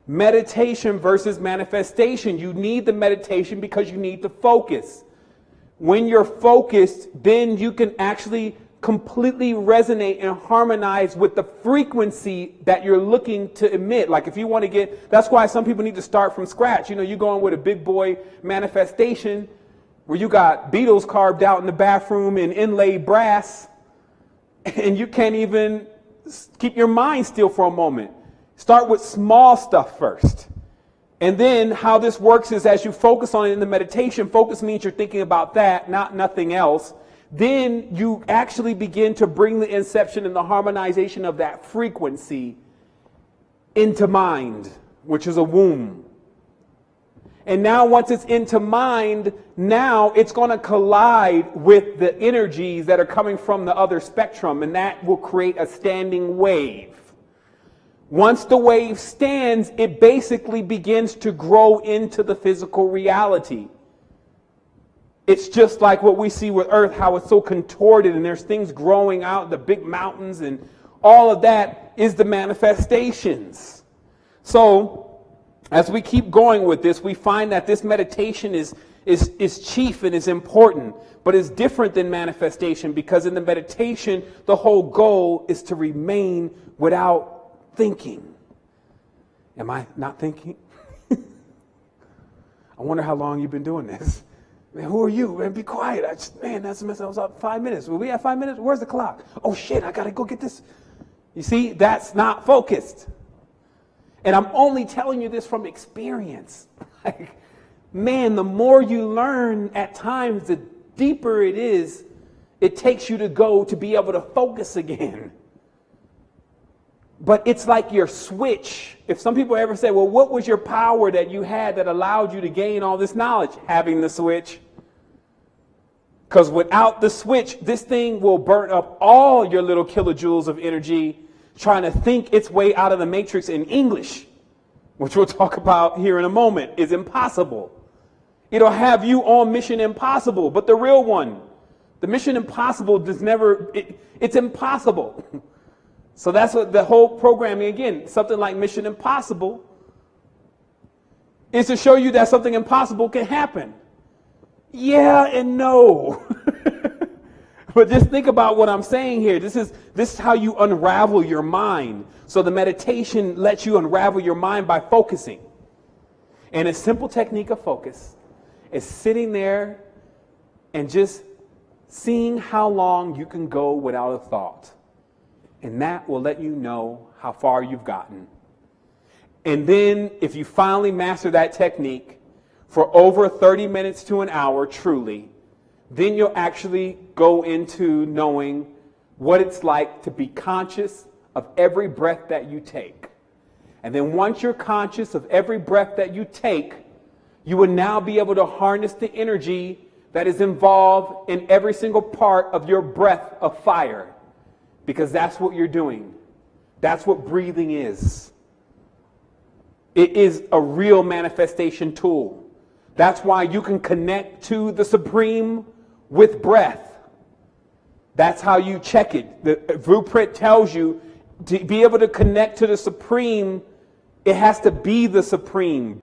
Meditation versus manifestation. You need the meditation because you need to focus. When you're focused, then you can actually completely resonate and harmonize with the frequency that you're looking to emit. Like if you want to get, that's why some people need to start from scratch. You know, you're going with a big boy manifestation where you got Beatles carved out in the bathroom in inlaid brass, and you can't even keep your mind still for a moment. Start with small stuff first. And then how this works is as you focus on it in the meditation, focus means you're thinking about that, not nothing else. Then you actually begin to bring the inception and the harmonization of that frequency into mind, which is a womb. And now once it's into mind, now it's going to collide with the energies that are coming from the other spectrum, and that will create a standing wave. Once the wave stands, it basically begins to grow into the physical reality. It's just like what we see with Earth, how it's so contorted and there's things growing out, the big mountains, and all of that is the manifestations. So as we keep going with this, we find that this meditation is chief and is important, but is different than manifestation, because in the meditation, the whole goal is to remain without thinking. Am I not thinking? I wonder how long you've been doing this. Man, who are you? Man, be quiet. That's a mess. I was up 5 minutes. Will we have 5 minutes? Where's the clock? Oh shit, I gotta go get this. You see, that's not focused. And I'm only telling you this from experience. Like, man, the more you learn at times, the deeper it takes you to go to be able to focus again. But it's like your switch. If some people ever say, well, what was your power that you had that allowed you to gain all this knowledge? Having the switch. Because without the switch, this thing will burn up all your little kilojoules of energy trying to think its way out of the matrix in English, which we'll talk about here in a moment, is impossible. It'll have you on Mission Impossible, but the real one, the Mission Impossible it's impossible. So that's what the whole programming, again, something like Mission Impossible, is to show you that something impossible can happen. Yeah and no. But just think about what I'm saying here. This is how you unravel your mind. So the meditation lets you unravel your mind by focusing. And a simple technique of focus is sitting there and just seeing how long you can go without a thought. And that will let you know how far you've gotten. And then if you finally master that technique for over 30 minutes to an hour, truly, then you'll actually go into knowing what it's like to be conscious of every breath that you take. And then once you're conscious of every breath that you take, you will now be able to harness the energy that is involved in every single part of your breath of fire. Because that's what you're doing. That's what breathing is. It is a real manifestation tool. That's why you can connect to the Supreme with breath. That's how you check it. The blueprint tells you to be able to connect to the Supreme, it has to be the Supreme.